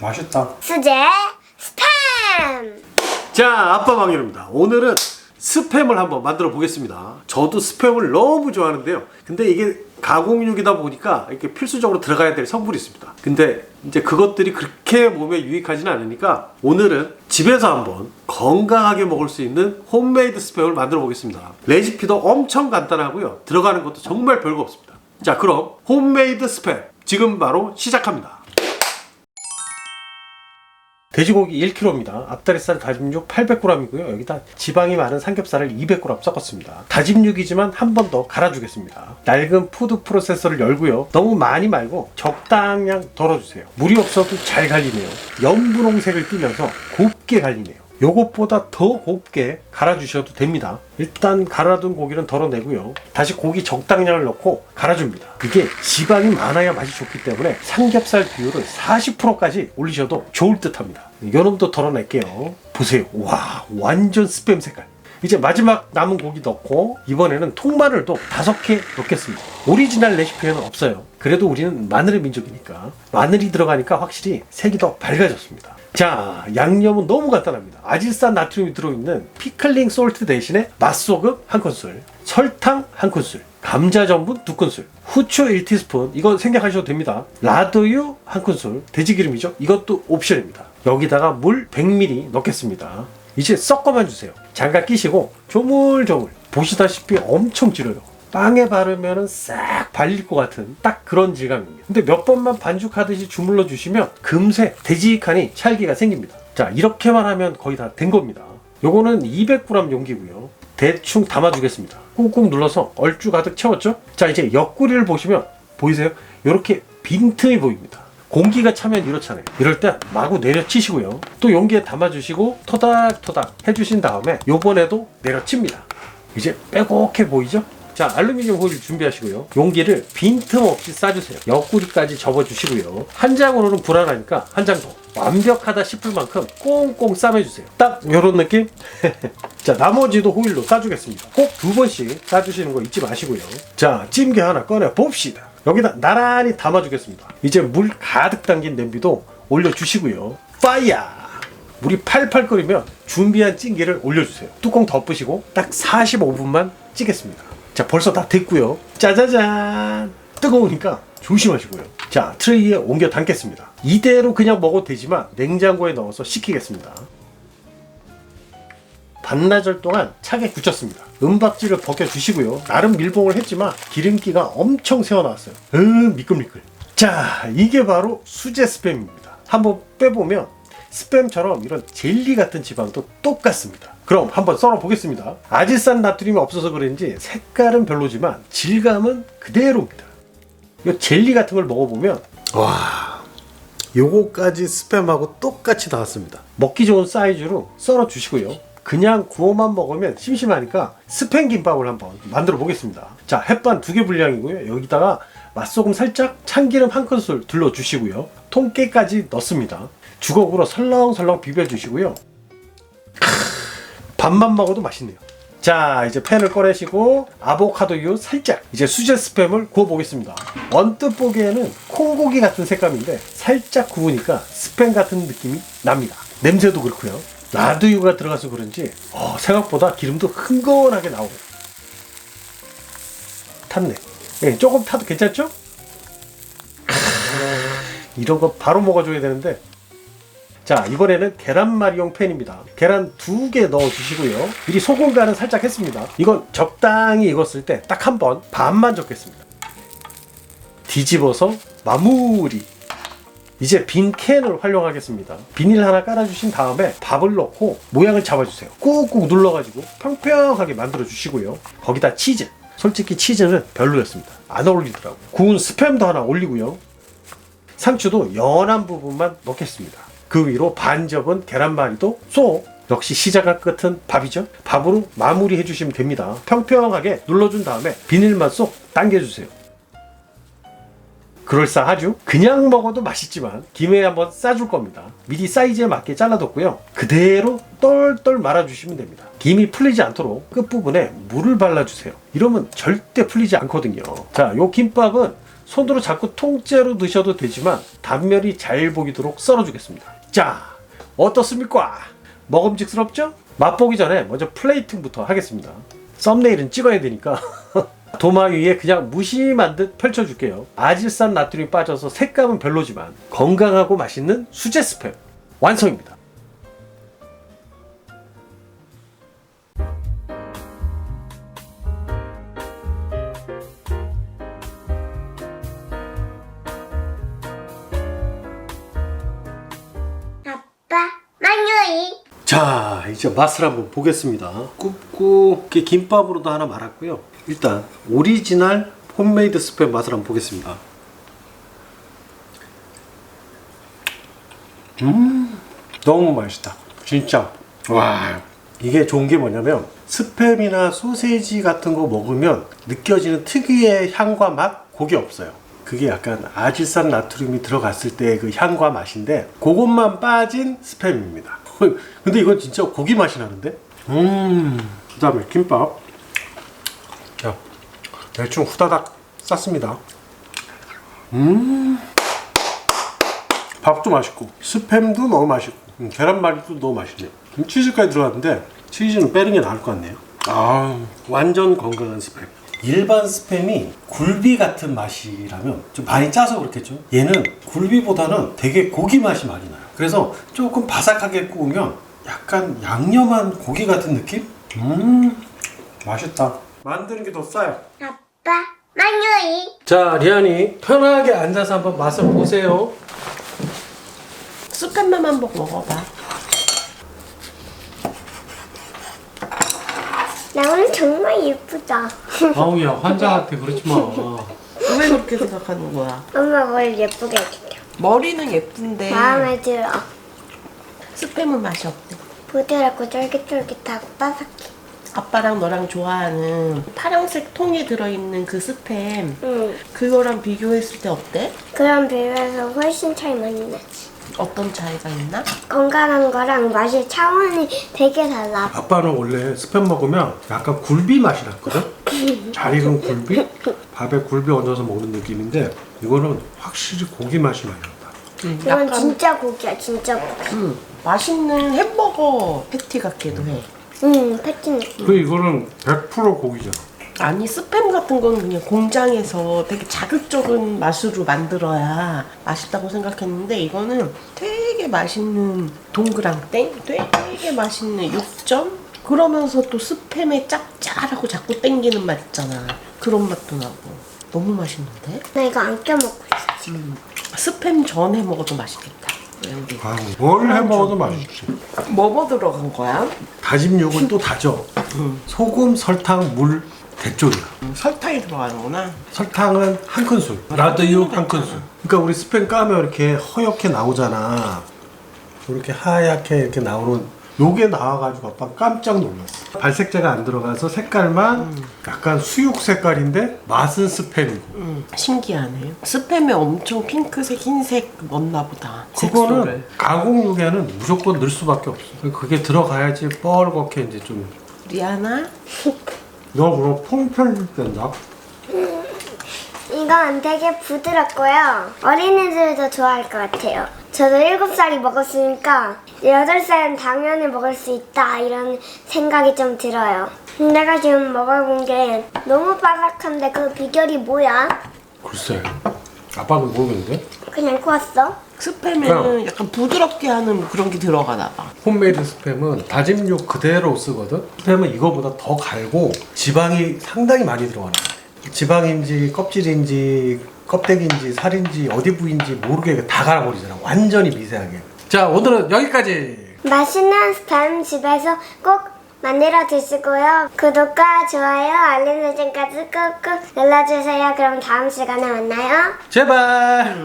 맛있다. 수제 스팸! 자, 아빠방이입니다. 오늘은 스팸을 한번 만들어 보겠습니다. 저도 스팸을 너무 좋아하는데요. 근데 이게 가공육이다 보니까 이렇게 필수적으로 들어가야 될 성분이 있습니다. 근데 이제 그것들이 그렇게 몸에 유익하지는 않으니까 오늘은 집에서 한번 건강하게 먹을 수 있는 홈메이드 스팸을 만들어 보겠습니다. 레시피도 엄청 간단하고요. 들어가는 것도 정말 별거 없습니다. 자, 그럼 홈메이드 스팸 지금 바로 시작합니다. 돼지고기 1kg입니다. 앞다리살 다짐 육 800g이고요. 여기다 지방이 많은 삼겹살을 200g 섞었습니다. 다짐 육이지만 한 번 더 갈아주겠습니다. 낡은 푸드 프로세서를 열고요. 너무 많이 말고 적당량 덜어주세요. 물이 없어도 잘 갈리네요. 연분홍색을 띠면서 곱게 갈리네요. 요것보다 더 곱게 갈아주셔도 됩니다. 일단 갈아둔 고기는 덜어내고요. 다시 고기 적당량을 넣고 갈아줍니다. 이게 지방이 많아야 맛이 좋기 때문에 삼겹살 비율을 40%까지 올리셔도 좋을 듯 합니다. 요놈도 덜어낼게요. 보세요. 와, 완전 스팸 색깔. 이제 마지막 남은 고기 넣고 이번에는 통마늘도 5개 넣겠습니다. 오리지널 레시피에는 없어요. 그래도 우리는 마늘의 민족이니까 마늘이 들어가니까 확실히 색이 더 밝아졌습니다. 자, 양념은 너무 간단합니다. 아질산 나트륨이 들어있는 피클링 솔트 대신에 맛소금 1큰술, 설탕 1큰술, 감자 전분 2큰술, 후추 1티스푼, 이건 생략하셔도 됩니다. 라드유 1큰술, 돼지기름이죠. 이것도 옵션입니다. 여기다가 물 100ml 넣겠습니다. 이제 섞어만 주세요. 장갑 끼시고 조물조물. 보시다시피 엄청 질어요. 빵에 바르면 싹 발릴 것 같은 딱 그런 질감입니다. 근데 몇 번만 반죽하듯이 주물러 주시면 금세 되직하니 찰기가 생깁니다. 자, 이렇게만 하면 거의 다 된 겁니다. 요거는 200g 용기고요. 대충 담아주겠습니다. 꾹꾹 눌러서 얼주 가득 채웠죠? 자, 이제 옆구리를 보시면 보이세요? 이렇게 빈틈이 보입니다. 공기가 차면 이렇잖아요. 이럴 때 마구 내려치시고요. 또 용기에 담아주시고 토닥토닥 해주신 다음에 요번에도 내려칩니다. 이제 빼곡해 보이죠? 자, 알루미늄 호일 준비하시고요. 용기를 빈틈없이 싸주세요. 옆구리까지 접어주시고요. 한 장으로는 불안하니까 한 장 더. 완벽하다 싶을 만큼 꽁꽁 싸매주세요. 딱 이런 느낌? 자, 나머지도 호일로 싸주겠습니다. 꼭 2번씩 싸주시는 거 잊지 마시고요. 자, 찜기 하나 꺼내 봅시다. 여기다 나란히 담아주겠습니다. 이제 물 가득 담긴 냄비도 올려주시고요. 파이어! 물이 팔팔 끓이면 준비한 찜기를 올려주세요. 뚜껑 덮으시고 딱 45분만 찌겠습니다. 자, 벌써 다 됐고요. 짜자잔! 뜨거우니까 조심하시고요. 자, 트레이에 옮겨 담겠습니다. 이대로 그냥 먹어도 되지만 냉장고에 넣어서 식히겠습니다. 반나절 동안 차게 굳혔습니다. 은박지를 벗겨주시고요. 나름 밀봉을 했지만 기름기가 엄청 새어나왔어요. 미끌미끌. 자, 이게 바로 수제 스팸입니다. 한번 빼보면 스팸처럼 이런 젤리 같은 지방도 똑같습니다. 그럼 한번 썰어 보겠습니다. 아질산 나트륨이 없어서 그런지 색깔은 별로지만 질감은 그대로입니다. 이 젤리 같은 걸 먹어보면 와, 요거까지 스팸하고 똑같이 나왔습니다. 먹기 좋은 사이즈로 썰어 주시고요. 그냥 구워만 먹으면 심심하니까 스팸 김밥을 한번 만들어 보겠습니다. 자, 햇반 2개 분량이고요. 여기다가 맛소금 살짝, 참기름 1큰술 둘러 주시고요. 통깨까지 넣습니다. 주걱으로 설렁설렁 비벼주시고요. 밥만 먹어도 맛있네요. 자, 이제 팬을 꺼내시고 아보카도유 살짝, 이제 수제 스팸을 구워 보겠습니다. 언뜻 보기에는 콩고기 같은 색감인데 살짝 구우니까 스팸 같은 느낌이 납니다. 냄새도 그렇고요. 라드유가 들어가서 그런지 생각보다 기름도 흥건하게 나오고 탔네. 네, 조금 타도 괜찮죠? 이런 거 바로 먹어줘야 되는데. 자, 이번에는 계란말이용 팬입니다. 계란 2개 넣어주시고요. 미리 소금 간은 살짝 했습니다. 이건 적당히 익었을 때 딱 한 번 반만 적겠습니다. 뒤집어서 마무리. 이제 빈 캔을 활용하겠습니다. 비닐 하나 깔아주신 다음에 밥을 넣고 모양을 잡아주세요. 꾹꾹 눌러가지고 평평하게 만들어주시고요. 거기다 치즈. 솔직히 치즈는 별로였습니다. 안 어울리더라고요. 구운 스팸도 하나 올리고요. 상추도 연한 부분만 넣겠습니다. 그 위로 반 접은 계란말이도 쏙! 역시 시작과 끝은 밥이죠. 밥으로 마무리 해주시면 됩니다. 평평하게 눌러준 다음에 비닐만 쏙 당겨주세요. 그럴싸하죠? 그냥 먹어도 맛있지만 김에 한번 싸줄 겁니다. 미리 사이즈에 맞게 잘라뒀고요. 그대로 똘똘 말아주시면 됩니다. 김이 풀리지 않도록 끝부분에 물을 발라주세요. 이러면 절대 풀리지 않거든요. 자, 요 김밥은 손으로 자꾸 통째로 넣으셔도 되지만 단면이 잘 보이도록 썰어주겠습니다. 자, 어떻습니까? 먹음직스럽죠? 맛보기 전에 먼저 플레이팅부터 하겠습니다. 썸네일은 찍어야 되니까 도마 위에 그냥 무심한 듯 펼쳐줄게요. 아질산 나트륨이 빠져서 색감은 별로지만 건강하고 맛있는 수제 스팸 완성입니다. 아빠, 만유이. 자, 이제 맛을 한번 보겠습니다. 굽고 김밥으로도 하나 말았고요. 일단 오리지널 홈메이드 스팸 맛을 한번 보겠습니다. 너무 맛있다. 진짜. 와, 이게 좋은 게 뭐냐면 스팸이나 소세지 같은 거 먹으면 느껴지는 특유의 향과 맛, 그게 없어요. 그게 약간 아질산 나트륨이 들어갔을 때 그 향과 맛인데 그것만 빠진 스팸입니다. 근데 이건 진짜 고기 맛이 나는데? 그 다음에 김밥. 자, 대충 후다닥 쌌습니다. 밥도 맛있고 스팸도 너무 맛있고 계란말이도 너무 맛있네요. 치즈까지 들어갔는데 치즈는 빼는 게 나을 것 같네요. 아, 완전 건강한 스팸. 일반 스팸이 굴비 같은 맛이라면 좀 많이 짜서 그렇겠죠. 얘는 굴비보다는 되게 고기 맛이 많이 나요. 그래서 조금 바삭하게 구우면 약간 양념한 고기 같은 느낌? 맛있다. 만드는 게 더 싸요. 아빠, 만유이. 자, 리안이 편하게 앉아서 한번 맛을 보세요. 스팸만 한번 먹어봐. 나 오늘 정말 예쁘다. 아우야, 환자한테 그러지 마. 왜 그렇게 생각하는 거야? 엄마 머리 예쁘게 해줄게. 머리는 예쁜데 마음에 들어. 스팸은 맛이 없대. 부드럽고 쫄깃쫄깃하고 바삭해. 아빠랑 너랑 좋아하는 파란색 통에 들어있는 그 스팸 응. 그거랑 비교했을 때 어때? 그런 비교해서 훨씬 차이 많이 나지. 어떤 차이가 있나? 건강한 거랑 맛이 차원이 되게 달라. 아빠는 원래 스팸 먹으면 약간 굴비 맛이 났거든? 잘 익은 굴비? 밥에 굴비 얹어서 먹는 느낌인데 이거는 확실히 고기 맛이 많이 난다. 이건 진짜 고기야, 진짜 고기. 맛있는 햄버거 패티 같기도 해. 패티 느낌. 그 이거는 100% 고기잖아. 아니 스팸 같은 건 그냥 공장에서 되게 자극적인 맛으로 만들어야 맛있다고 생각했는데 이거는 되게 맛있는 동그랑땡? 되게 맛있는 육전? 그러면서 또 스팸에 짭짤하고 자꾸 땡기는 맛 있잖아. 그런 맛도 나고 너무 맛있는데? 나 이거 안 껴먹고 있어. 스팸 전에 먹어도 맛있겠다. 우리 아, 뭘 해먹어도 맛있지. 뭐 들어간 거야? 다진 육을 또 다져. 소금, 설탕, 물, 대조리야. 설탕이 들어가는구나. 설탕은 한 큰술, 라드육 한 큰술. 그러니까 우리 스팸 까면 이렇게 허옇게 나오잖아. 이렇게 하얗게 이렇게 나오는 요게 나와가지고 아빠 깜짝 놀랐어. 발색제가 안 들어가서 색깔만 약간 수육 색깔인데 맛은 스팸이고. 신기하네. 스팸에 엄청 핑크색, 흰색 넣나 보다. 그거는 색소를. 가공육에는 무조건 넣을 수밖에 없어. 그게 들어가야지 뻘겋게 이제 좀. 리아나? 너 그럼 통편집된다. 이건 되게 부드럽고요. 어린이들도 좋아할 것 같아요. 저도 7살이 먹었으니까 8살은 당연히 먹을 수 있다 이런 생각이 좀 들어요. 내가 지금 먹어본 게 너무 바삭한데 그 비결이 뭐야? 글쎄, 아빠도 모르겠는데? 그냥 구웠어? 스팸에는 약간 부드럽게 하는 그런 게 들어가나 봐. 홈메이드 스팸은 다진 육 그대로 쓰거든? 스팸은 이거보다 더 갈고 지방이 상당히 많이 들어가는 거야. 지방인지 껍질인지 껍데기인지 살인지 어디 부위인지 모르게 다 갈아버리잖아. 완전히 미세하게. 자, 오늘은 여기까지. 맛있는 스팸 집에서 꼭 만들어 드시고요. 구독과 좋아요, 알림 설정까지 꾹꾹 눌러주세요. 그럼 다음 시간에 만나요. 제발.